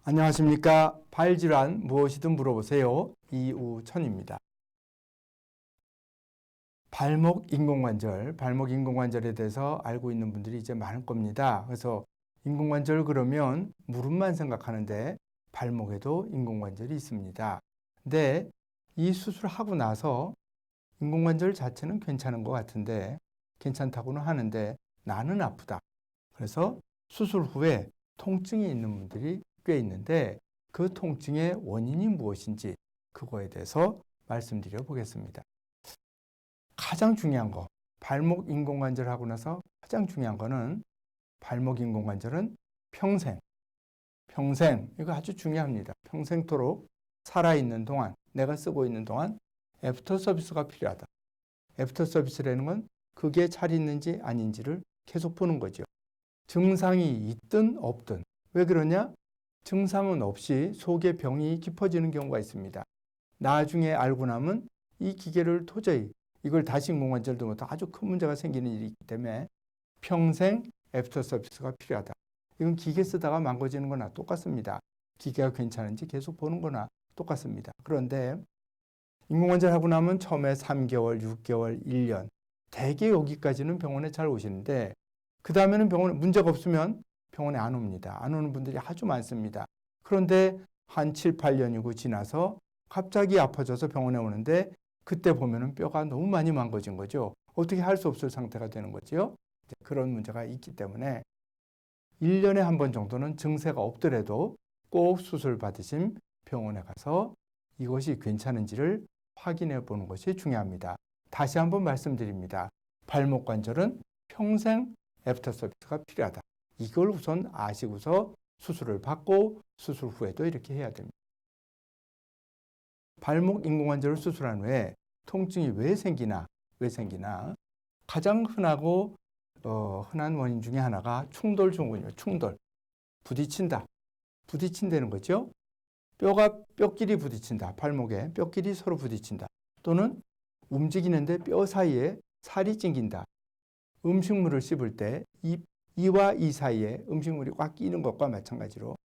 안녕하십니까. 발질환 무엇이든 물어보세요. 이우천입니다. 발목 인공관절에 대해서 알고 있는 분들이 이제 많을 겁니다. 그래서 인공관절 그러면 무릎만 생각하는데 발목에도 인공관절이 있습니다. 근데 이 수술하고 나서 인공관절 자체는 괜찮은 것 같은데 괜찮다고는 하는데 나는 아프다. 그래서 수술 후에 통증이 있는 분들이 꽤 있는데 그 통증의 원인이 무엇인지 그거에 대해서 말씀드려 보겠습니다. 가장 중요한 거, 발목 인공관절 하고 나서 가장 중요한 거는 발목 인공관절은 평생, 이거 아주 중요합니다. 평생토록 살아있는 동안, 내가 쓰고 있는 동안 애프터 서비스가 필요하다. 애프터 서비스라는 건 그게 잘 있는지 아닌지를 계속 보는 거죠. 증상이 있든 없든. 왜 그러냐? 증상은 없이 속에 병이 깊어지는 경우가 있습니다. 나중에 알고 나면 이 기계를 도저히 이걸 다시 인공관절도 못하고 아주 큰 문제가 생기는 일이 있기 때문에 평생 애프터 서비스가 필요하다. 이건 기계 쓰다가 망가지는 거나 똑같습니다. 기계가 괜찮은지 계속 보는 거나 똑같습니다. 그런데 인공관절 하고 나면 처음에 3개월, 6개월, 1년 대개 여기까지는 병원에 잘 오시는데 그 다음에는 병원에 문제가 없으면 병원에 안 옵니다. 안 오는 분들이 아주 많습니다. 그런데 한 7, 8년이고 지나서 갑자기 아파져서 병원에 오는데 그때 보면은 뼈가 너무 많이 망가진 거죠. 어떻게 할 수 없을 상태가 되는 거죠. 그런 문제가 있기 때문에 1년에 한 번 정도는 증세가 없더라도 꼭 수술 받으신 병원에 가서 이것이 괜찮은지를 확인해 보는 것이 중요합니다. 다시 한번 말씀드립니다. 발목 관절은 평생 애프터 서비스가 필요하다. 이걸 우선 아시고서 수술을 받고 수술 후에도 이렇게 해야 됩니다. 발목 인공관절을 수술한 후에 통증이 왜 생기나 가장 흔한 원인 중에 하나가 충돌 증후군이에요. 충돌. 부딪힌다는 거죠. 뼈가 뼈끼리 부딪힌다. 발목에 뼈끼리 서로 부딪힌다. 또는 움직이는데 뼈 사이에 살이 찡긴다. 음식물을 씹을 때 이와 이 사이에 음식물이 꽉 끼는 것과 마찬가지로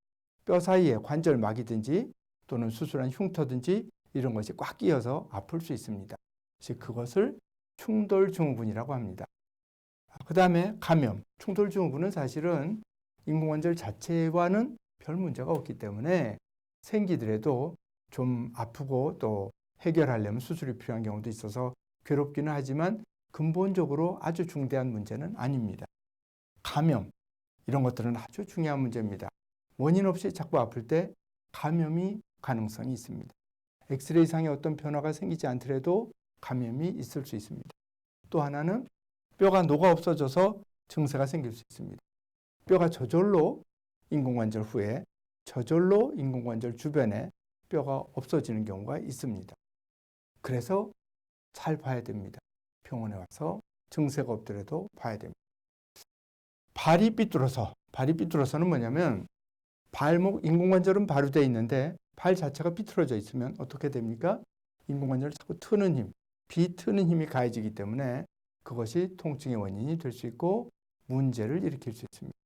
뼈 사이에 관절막이든지 또는 수술한 흉터든지 이런 것이 꽉 끼어서 아플 수 있습니다. 그것을 충돌증후군이라고 합니다. 그 다음에 감염. 충돌증후군은 사실은 인공관절 자체와는 별 문제가 없기 때문에 생기더라도 좀 아프고 또 해결하려면 수술이 필요한 경우도 있어서 괴롭기는 하지만 근본적으로 아주 중대한 문제는 아닙니다. 감염, 이런 것들은 아주 중요한 문제입니다. 원인 없이 자꾸 아플 때 감염이 가능성이 있습니다. 엑스레이상에 어떤 변화가 생기지 않더라도 감염이 있을 수 있습니다. 또 하나는 뼈가 녹아 없어져서 증세가 생길 수 있습니다. 뼈가 저절로 인공관절 후에 저절로 인공관절 주변에 뼈가 없어지는 경우가 있습니다. 그래서 잘 봐야 됩니다. 병원에 와서 증세가 없더라도 봐야 됩니다. 발이 삐뚤어서는 뭐냐면 발목 인공관절은 바로 되어 있는데 발 자체가 삐뚤어져 있으면 어떻게 됩니까? 인공관절을 자꾸 트는 힘, 비트는 힘이 가해지기 때문에 그것이 통증의 원인이 될 수 있고 문제를 일으킬 수 있습니다.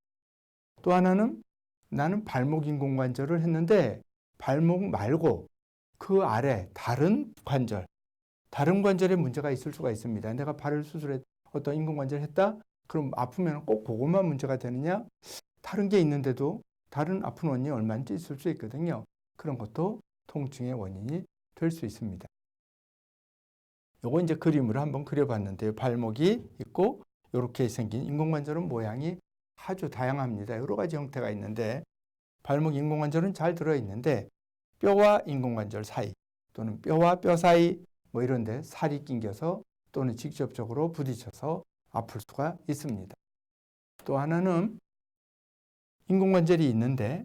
또 하나는 나는 발목 인공관절을 했는데 발목 말고 그 아래 다른 관절에 문제가 있을 수가 있습니다. 내가 발을 어떤 인공관절을 했다? 그럼 아프면 꼭 그것만 문제가 되느냐? 다른 게 있는데도 다른 아픈 원인이 얼마든지 있을 수 있거든요. 그런 것도 통증의 원인이 될 수 있습니다. 요거 이제 그림으로 한번 그려봤는데요. 발목이 있고 이렇게 생긴 인공관절은 모양이 아주 다양합니다. 여러 가지 형태가 있는데 발목 인공관절은 잘 들어있는데 뼈와 인공관절 사이 또는 뼈와 뼈 사이 이런 데 살이 낑겨서 또는 직접적으로 부딪혀서 아플 수가 있습니다. 또 하나는 인공관절이 있는데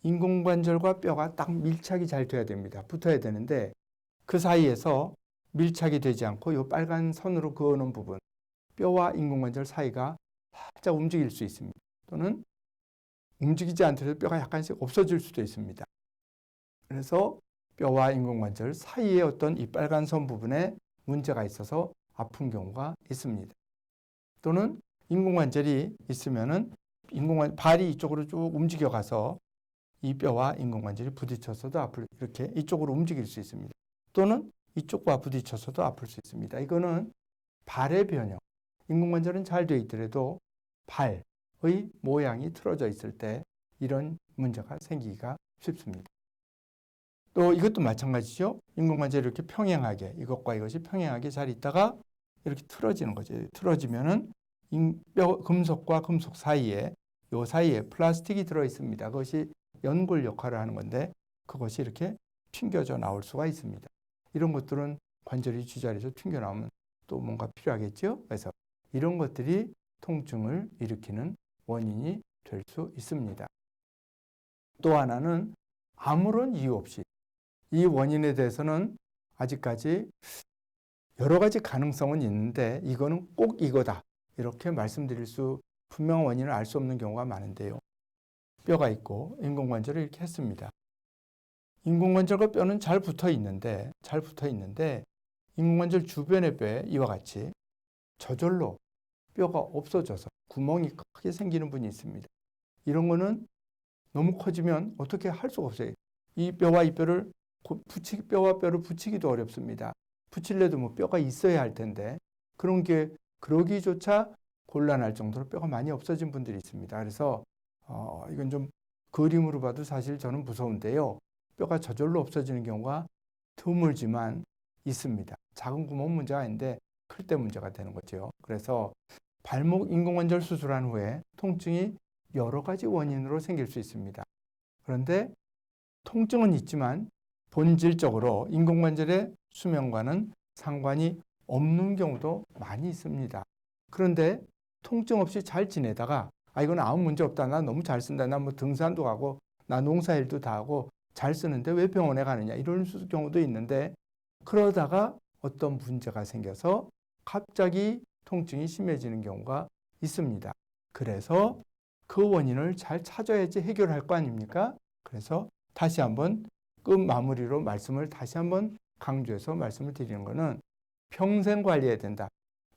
인공관절과 뼈가 딱 밀착이 잘 돼야 됩니다. 붙어야 되는데 그 사이에서 밀착이 되지 않고 이 빨간 선으로 그어놓은 부분 뼈와 인공관절 사이가 살짝 움직일 수 있습니다. 또는 움직이지 않더라도 뼈가 약간씩 없어질 수도 있습니다. 그래서 뼈와 인공관절 사이에 어떤 이 빨간 선 부분에 문제가 있어서 아픈 경우가 있습니다. 또는 인공관절이 있으면은 발이 이쪽으로 쭉 움직여 가서 이 뼈와 인공관절이 부딪혀서도 이렇게 이쪽으로 움직일 수 있습니다. 또는 이쪽과 부딪혀서도 아플 수 있습니다. 이거는 발의 변형. 인공관절은 잘 되어 있더라도 발의 모양이 틀어져 있을 때 이런 문제가 생기기가 쉽습니다. 또 이것도 마찬가지죠. 인공관절이 이렇게 평행하게, 이것과 이것이 평행하게 잘 있다가 이렇게 틀어지는 거죠. 틀어지면은 금속과 금속 사이에, 요 사이에 플라스틱이 들어 있습니다. 그것이 연골 역할을 하는 건데 그것이 이렇게 튕겨져 나올 수가 있습니다. 이런 것들은 관절이 쥐자리에서 튕겨 나오면 또 뭔가 필요하겠죠. 그래서 이런 것들이 통증을 일으키는 원인이 될 수 있습니다. 또 하나는 아무런 이유 없이 이 원인에 대해서는 아직까지 여러 가지 가능성은 있는데 이거는 꼭 이거다 이렇게 말씀드릴 수 분명한 원인을 알 수 없는 경우가 많은데요. 뼈가 있고 인공관절을 이렇게 했습니다. 인공관절과 뼈는 잘 붙어 있는데 인공관절 주변의 뼈에 이와 같이 저절로 뼈가 없어져서 구멍이 크게 생기는 분이 있습니다. 이런 거는 너무 커지면 어떻게 할 수가 없어요. 이 뼈와 이 뼈를 뼈와 뼈를 붙이기도 어렵습니다. 붙일래도 뭐 뼈가 있어야 할 텐데 그런 게 그러기조차 곤란할 정도로 뼈가 많이 없어진 분들이 있습니다. 그래서 이건 좀 그림으로 봐도 사실 저는 무서운데요. 뼈가 저절로 없어지는 경우가 드물지만 있습니다. 작은 구멍은 문제가 아닌데 클 때 문제가 되는 거죠. 그래서 발목 인공관절 수술한 후에 통증이 여러 가지 원인으로 생길 수 있습니다. 그런데 통증은 있지만 본질적으로 인공관절의 수명과는 상관이 없는 경우도 많이 있습니다. 그런데 통증 없이 잘 지내다가 이건 아무 문제 없다. 나 너무 잘 쓴다. 나 뭐 등산도 가고 나 농사일도 다 하고 잘 쓰는데 왜 병원에 가느냐 이런 경우도 있는데 그러다가 어떤 문제가 생겨서 갑자기 통증이 심해지는 경우가 있습니다. 그래서 그 원인을 잘 찾아야지 해결할 거 아닙니까? 그래서 다시 한번 끝 마무리로 말씀을 다시 한번 강조해서 말씀을 드리는 것은 평생 관리해야 된다.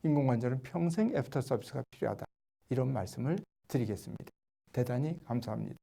인공관절은 평생 애프터 서비스가 필요하다. 이런 말씀을 드리겠습니다. 대단히 감사합니다.